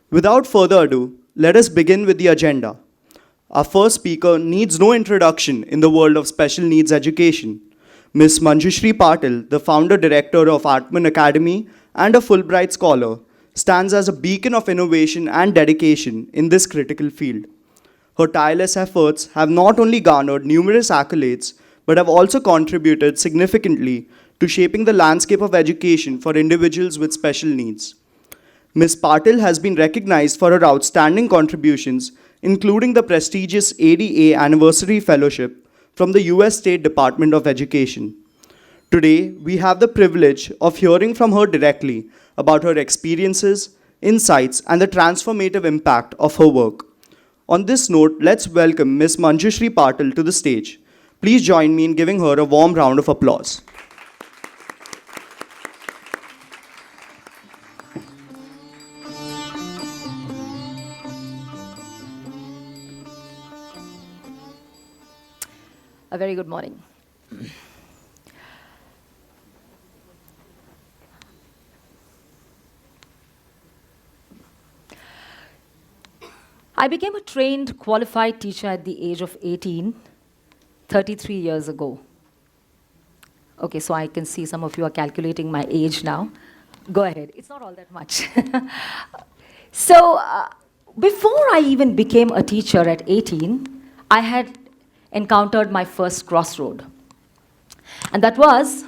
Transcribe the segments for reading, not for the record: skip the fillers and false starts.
Without further ado, let us begin with the agenda. Our first speaker needs no introduction in the world of special needs education. Ms. Manjushree Patil, the founder-director of Aatman Academy and a Fulbright scholar, stands as a beacon of innovation and dedication in this critical field. Her tireless efforts have not only garnered numerous accolades, but have also contributed significantly to shaping the landscape of education for individuals with special needs. Ms. Patil has been recognized for her outstanding contributions, including the prestigious ADA Anniversary Fellowship from the US State Department of Education. Today, we have the privilege of hearing from her directly about her experiences, insights, and the transformative impact of her work. On this note, let's welcome Ms. Manjushree Patil to the stage. Please join me in giving her a warm round of applause. A very good morning. I became a trained, qualified teacher at the age of 18, 33 years ago. Okay, so I can see some of you are calculating my age now. Go ahead, it's not all that much. Before I even became a teacher at 18, I had encountered my first crossroad. And that was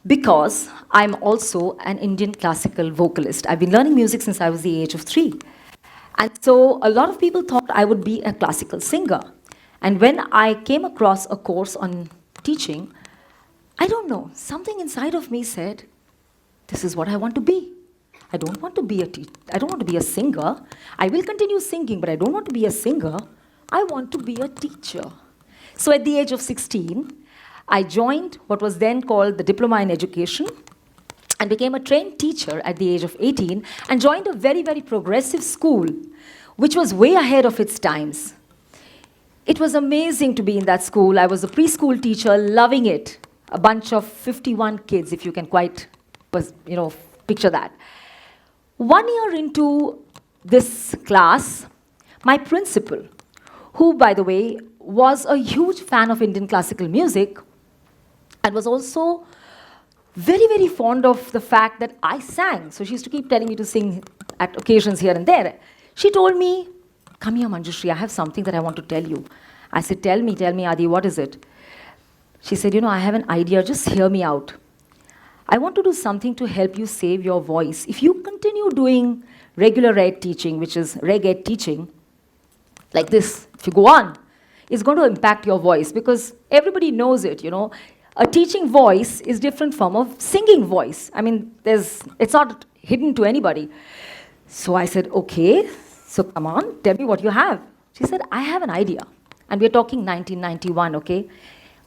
because I'm also an Indian classical vocalist. I've been learning music since I was the age of 3. And so a lot of people thought I would be a classical singer. And when I came across a course on teaching, I don't know, something inside of me said, this is what I want to be. I don't want to be I don't want to be a singer. I will continue singing, but I don't want to be a singer. I want to be a teacher. So at the age of 16, I joined what was then called the Diploma in Education and became a trained teacher at the age of 18 and joined a very, very progressive school, which was way ahead of its times. It was amazing to be in that school. I was a preschool teacher, loving it. A bunch of 51 kids, if you can quite picture that. 1 year into this class, my principal, who, by the way, was a huge fan of Indian classical music and was also very, very fond of the fact that I sang. So she used to keep telling me to sing at occasions here and there. She told me, come here, Manjushree, I have something that I want to tell you. I said, tell me, Adi, what is it? She said, I have an idea, just hear me out. I want to do something to help you save your voice. If you continue doing regular ed teaching, which is reg ed teaching, like this, if you go on, it's going to impact your voice because everybody knows it, A teaching voice is different from a singing voice. I mean, it's not hidden to anybody. So I said, okay, so come on, tell me what you have. She said, I have an idea. And we're talking 1991, okay?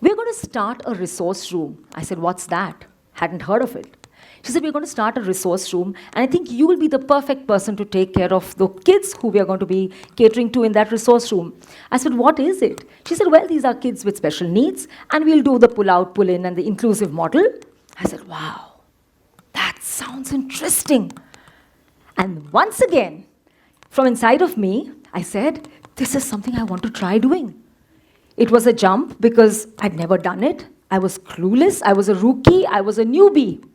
We're going to start a resource room. I said, what's that? Hadn't heard of it. She said, we're going to start a resource room, and I think you will be the perfect person to take care of the kids who we are going to be catering to in that resource room. I said, what is it? She said, well, these are kids with special needs, and we'll do the pull-out, pull-in, and the inclusive model. I said, wow, that sounds interesting. And once again, from inside of me, I said, this is something I want to try doing. It was a jump because I'd never done it. I was clueless, I was a rookie, I was a newbie.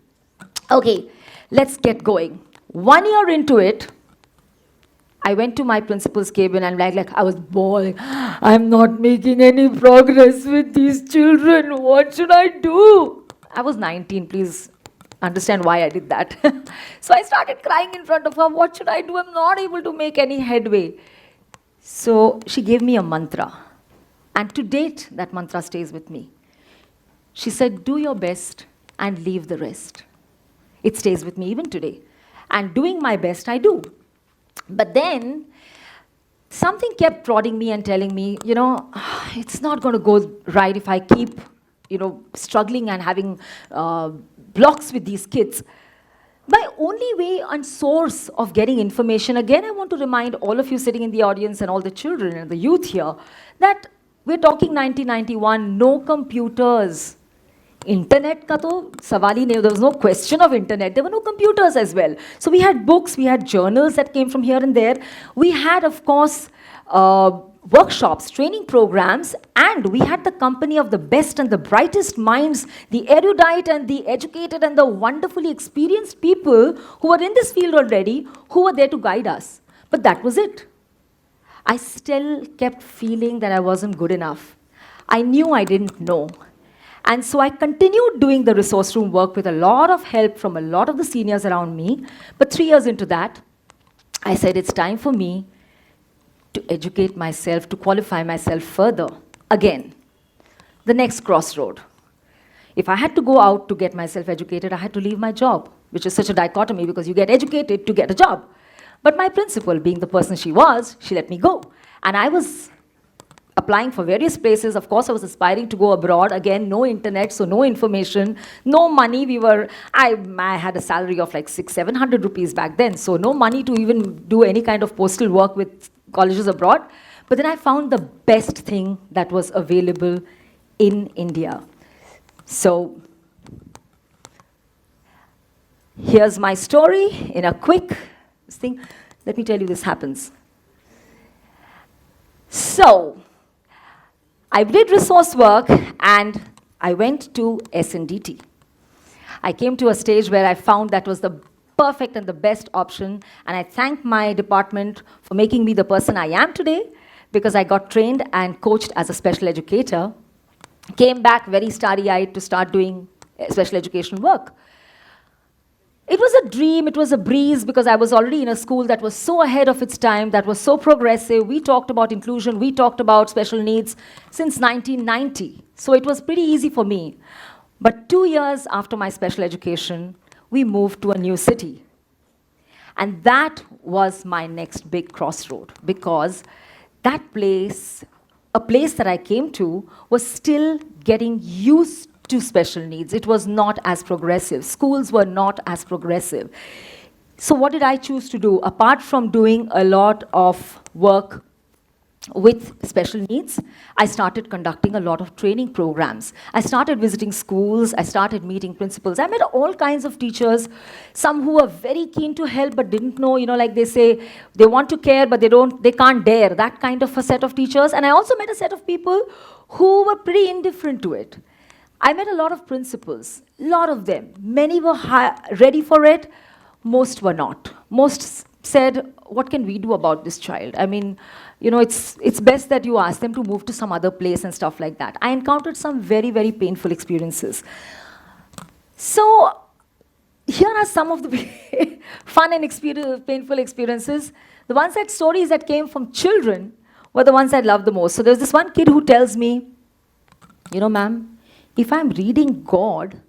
Okay, let's get going. 1 year into it, I went to my principal's cabin and I was bawling. I'm not making any progress with these children. What should I do? I was 19, please understand why I did that. So I started crying in front of her. What should I do? I'm not able to make any headway. So she gave me a mantra. And to date, that mantra stays with me. She said, do your best and leave the rest. It stays with me even today. And doing my best, I do. But then, something kept prodding me and telling me, it's not going to go right if I keep, struggling and having blocks with these kids. My only way and source of getting information, again, I want to remind all of you sitting in the audience and all the children and the youth here, that we're talking 1991, no computers. Internet ka to sawal hi nahi, there was no question of internet. There were no computers as well. So we had books, we had journals that came from here and there. We had, of course, workshops, training programs, and we had the company of the best and the brightest minds, the erudite and the educated and the wonderfully experienced people who were in this field already, who were there to guide us. But that was it. I still kept feeling that I wasn't good enough. I knew I didn't know. And so I continued doing the resource room work with a lot of help from a lot of the seniors around me. But 3 years into that, I said it's time for me to educate myself, to qualify myself further. Again, the next crossroad. If I had to go out to get myself educated, I had to leave my job, which is such a dichotomy because you get educated to get a job. But my principal, being the person she was, she let me go. And I was applying for various places. Of course, I was aspiring to go abroad. Again, no internet, so no information, no money. I had a salary of like 600-700 rupees back then, so no money to even do any kind of postal work with colleges abroad. But then I found the best thing that was available in India. So here's my story in a quick thing. Let me tell you this happens. So I did resource work and I went to SNDT. I came to a stage where I found that was the perfect and the best option, and I thank my department for making me the person I am today, because I got trained and coached as a special educator. Came back very starry-eyed to start doing special education work. It was a dream, it was a breeze, because I was already in a school that was so ahead of its time, that was so progressive. We talked about inclusion, we talked about special needs since 1990. So it was pretty easy for me. But 2 years after my special education, we moved to a new city. And that was my next big crossroad, because that place, a place that I came to, was still getting used to special needs. It was not as progressive. Schools were not as progressive. So what did I choose to do? Apart from doing a lot of work with special needs, I started conducting a lot of training programs. I started visiting schools, I started meeting principals. I met all kinds of teachers, some who were very keen to help but didn't know, like they say, they want to care but they can't dare, that kind of a set of teachers. And I also met a set of people who were pretty indifferent to it. I met a lot of principals, a lot of them. Many were ready for it, most were not. Most said, what can we do about this child? I mean, it's best that you ask them to move to some other place and stuff like that. I encountered some very, very painful experiences. So here are some of the fun and painful experiences. The ones that stories that came from children were the ones I loved the most. So there's this one kid who tells me, ma'am, if I'm reading God,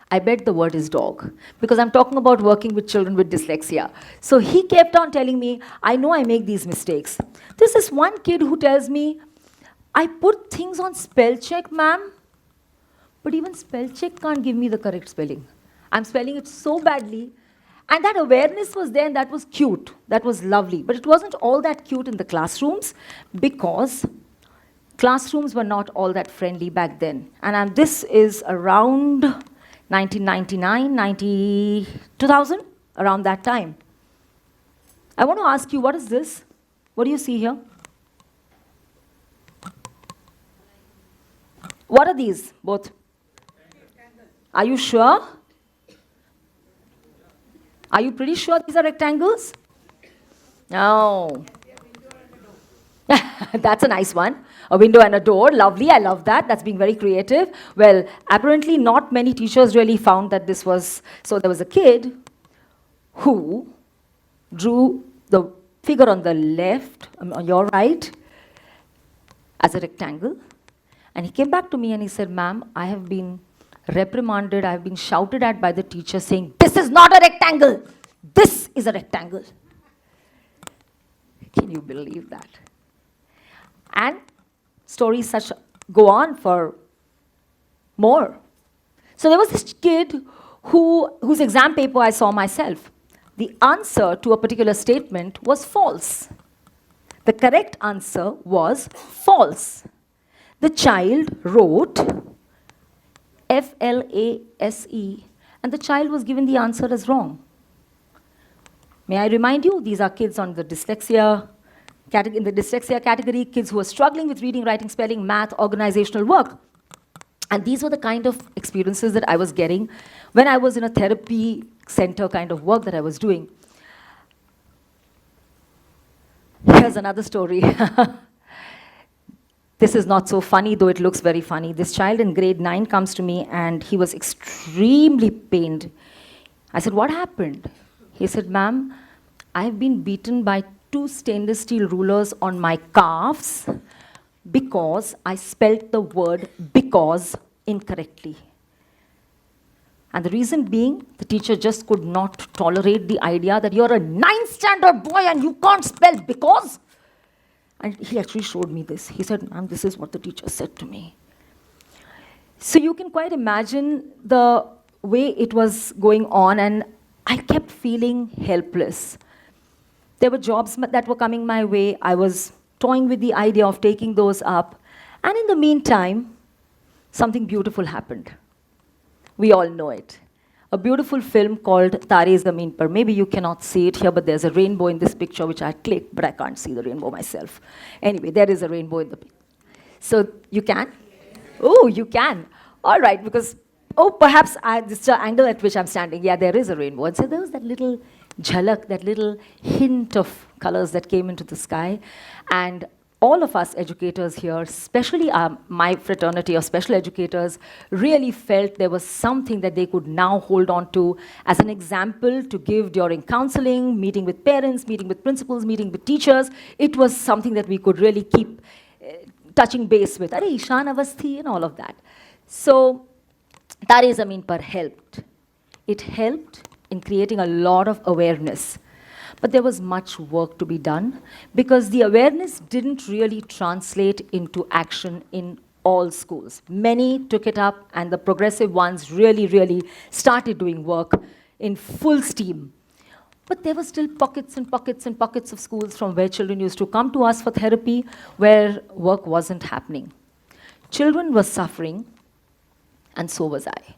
I bet the word is dog, because I'm talking about working with children with dyslexia. So he kept on telling me, I know I make these mistakes. There's this one kid who tells me, I put things on spell check, ma'am, but even spell check can't give me the correct spelling. I'm spelling it so badly. And that awareness was there, and that was cute. That was lovely. But it wasn't all that cute in the classrooms, because classrooms were not all that friendly back then. And this is around 1999, 2000, around that time. I want to ask you, what is this? What do you see here? What are these, both? Are you sure? Are you pretty sure these are rectangles? No. That's a nice one. A window and a door, lovely, I love that. That's being very creative. Well, apparently not many teachers really found that this was, so there was a kid who drew the figure on the left, on your right, as a rectangle. And he came back to me and he said, ma'am, I have been reprimanded, I have been shouted at by the teacher saying, this is not a rectangle, this is a rectangle. Can you believe that? And stories such go on for more. So there was this kid whose exam paper I saw myself. The answer to a particular statement was false. The correct answer was false. The child wrote FLASE, and the child was given the answer as wrong. May I remind you, these are kids on the dyslexia in the dyslexia category, kids who are struggling with reading, writing, spelling, math, organizational work. And these were the kind of experiences that I was getting when I was in a therapy center kind of work that I was doing. Here's another story. This is not so funny, though it looks very funny. This child in grade 9 comes to me, and he was extremely pained. I said, "What happened?" He said, "Ma'am, I've been beaten by 2 stainless steel rulers on my calves because I spelt the word because incorrectly. And the reason being, the teacher just could not tolerate the idea that you're a 9th standard boy and you can't spell because." And he actually showed me this. He said, "Ma'am, this is what the teacher said to me." So you can quite imagine the way it was going on, and I kept feeling helpless. There were jobs that were coming my way. I was toying with the idea of taking those up. And in the meantime, something beautiful happened. We all know it. A beautiful film called Tare Zameen Par. Maybe you cannot see it here, but there's a rainbow in this picture, which I clicked, but I can't see the rainbow myself. Anyway, there is a rainbow in the picture. So you can? Oh, you can. All right, because, perhaps this is the angle at which I'm standing. Yeah, there is a rainbow. And so there was that little jhalak, that little hint of colors that came into the sky. And all of us educators here, especially my fraternity of special educators, really felt there was something that they could now hold on to as an example to give during counseling, meeting with parents, meeting with principals, meeting with teachers. It was something that we could really keep touching base with. Are Ishan Avasthi and all of that. So Tare Zameen Par helped. It helped in creating a lot of awareness. But there was much work to be done because the awareness didn't really translate into action in all schools. Many took it up, and the progressive ones really started doing work in full steam. But there were still pockets and pockets and pockets of schools from where children used to come to us for therapy where work wasn't happening. Children were suffering, and so was I.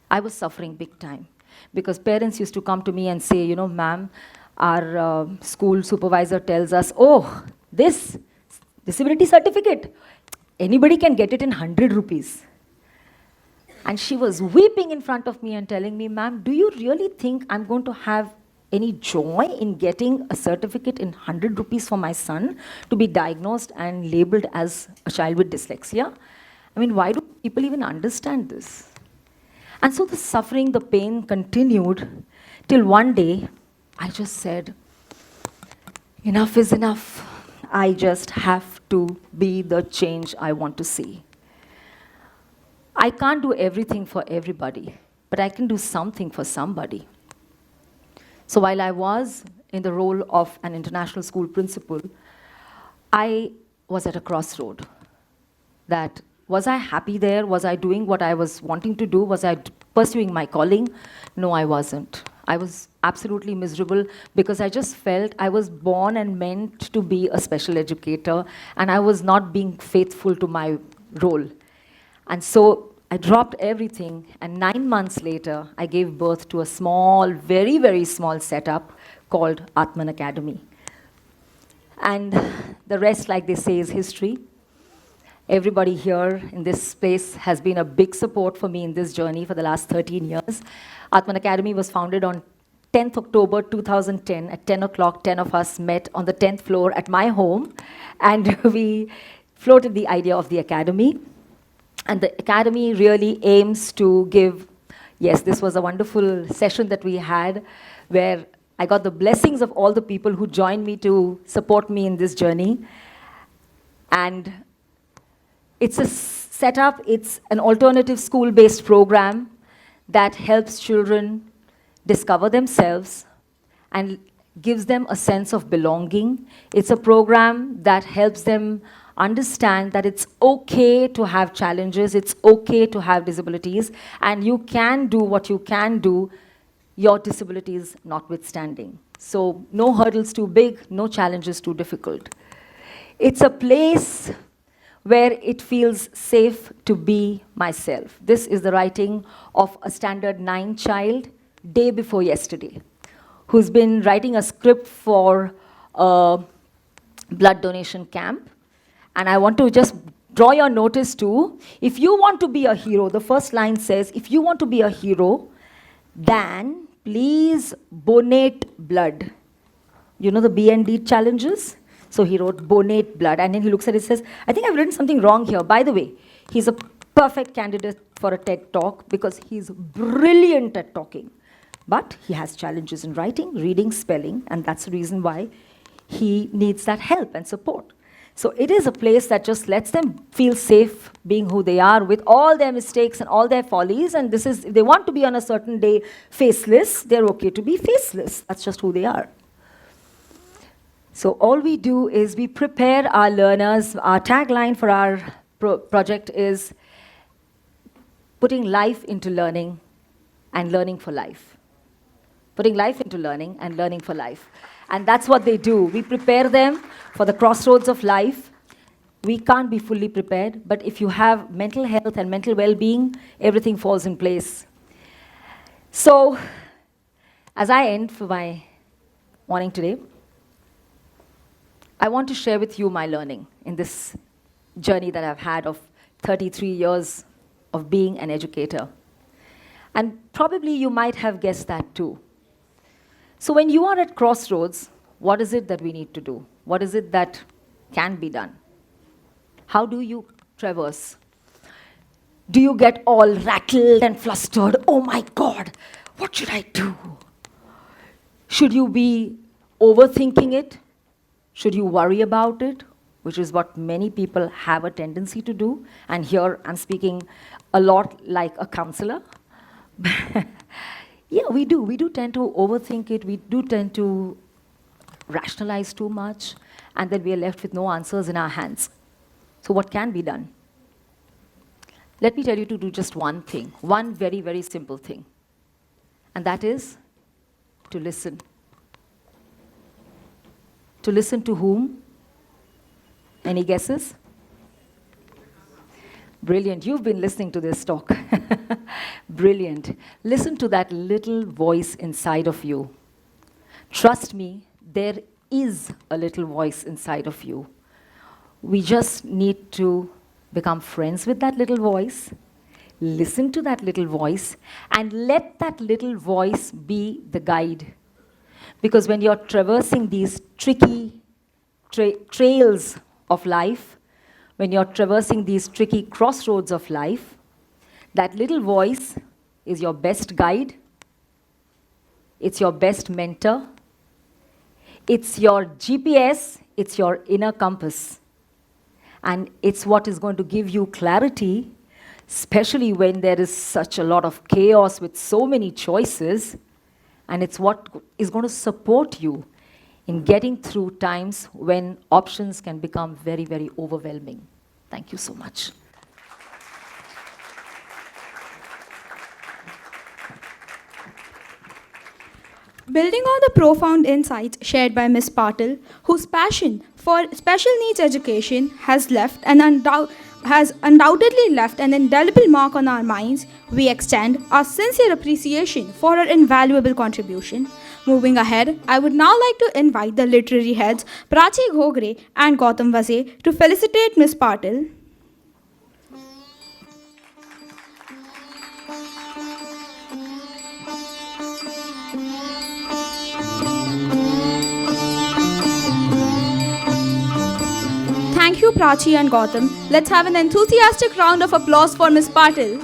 I was suffering big time because parents used to come to me and say, "You know, ma'am, our school supervisor tells us, oh, this disability certificate, anybody can get it in 100 rupees. And she was weeping in front of me and telling me, "Ma'am, do you really think I'm going to have any joy in getting a certificate in 100 rupees for my son to be diagnosed and labeled as a child with dyslexia? I mean, why do people even understand this?" And so the suffering, the pain continued till one day, I just said, enough is enough. I just have to be the change I want to see. I can't do everything for everybody, but I can do something for somebody. So while I was in the role of an international school principal, I was at a crossroad. That, was I happy there? Was I doing what I was wanting to do? Was I pursuing my calling? No, I wasn't. I was absolutely miserable because I just felt I was born and meant to be a special educator, and I was not being faithful to my role. And so I dropped everything, and 9 months later, I gave birth to a small, very small setup called Aatman Academy. And the rest, like they say, is history. Everybody here in this space has been a big support for me in this journey for the last 13 years. Aatman Academy was founded on 10th October 2010 at 10 o'clock. 10 of us met on the 10th floor at my home, and we floated the idea of the academy. And the academy really aims to give, yes, this was a wonderful session that we had where I got the blessings of all the people who joined me to support me in this journey. And it's a setup, it's an alternative school-based program that helps children discover themselves and gives them a sense of belonging. It's a program that helps them understand that it's okay to have challenges, it's okay to have disabilities, and you can do what you can do, your disabilities notwithstanding. So no hurdles too big, no challenges too difficult. It's a place where it feels safe to be myself. This is the writing of a standard 9 child, day before yesterday, who's been writing a script for a blood donation camp. And I want to just draw your notice to, if you want to be a hero, the first line says, if you want to be a hero, then please donate blood. You know the B&D challenges? So he wrote donate blood, and then he looks at it and says, I think I've written something wrong here. By the way, he's a perfect candidate for a TED talk because he's brilliant at talking. But he has challenges in writing, reading, spelling, and that's the reason why he needs that help and support. So it is a place that just lets them feel safe being who they are with all their mistakes and all their follies. And this is, if they want to be on a certain day faceless, they're okay to be faceless. That's just who they are. So all we do is we prepare our learners. Our tagline for our project is putting life into learning and learning for life. Putting life into learning and learning for life. And that's what they do. We prepare them for the crossroads of life. We can't be fully prepared, but if you have mental health and mental well-being, everything falls in place. So, as I end for my morning today, I want to share with you my learning in this journey that I've had of 33 years of being an educator. And probably you might have guessed that too. So when you are at crossroads, what is it that we need to do? What is it that can be done? How do you traverse? Do you get all rattled and flustered? Oh my God, what should I do? Should you be overthinking it? Should you worry about it? Which is what many people have a tendency to do. And here I'm speaking a lot like a counselor. Yeah, we do. We do tend to overthink it. We do tend to rationalize too much. And then we are left with no answers in our hands. So what can be done? Let me tell you to do just one thing. One very, very simple thing. And that is to listen. To listen to whom? Any guesses? Brilliant. You've been listening to this talk. Brilliant. Listen to that little voice inside of you. Trust me, there is a little voice inside of you. We just need to become friends with that little voice, listen to that little voice, and let that little voice be the guide. Because when you're traversing these tricky trails of life, when you're traversing these tricky crossroads of life, that little voice is your best guide. It's your best mentor. It's your GPS. It's your inner compass. And it's what is going to give you clarity, especially when there is such a lot of chaos with so many choices. And it's what is going to support you in getting through times when options can become very, very overwhelming. Thank you so much. Building on the profound insights shared by Ms. Patil, whose passion for special needs education has undoubtedly left an indelible mark on our minds, we extend our sincere appreciation for her invaluable contribution. Moving ahead, I would now like to invite the literary heads Prachi Ghogre and Gautam Vase to felicitate Ms. Patil. Thank you, Prachi and Gautam. Let's have an enthusiastic round of applause for Ms. Patil.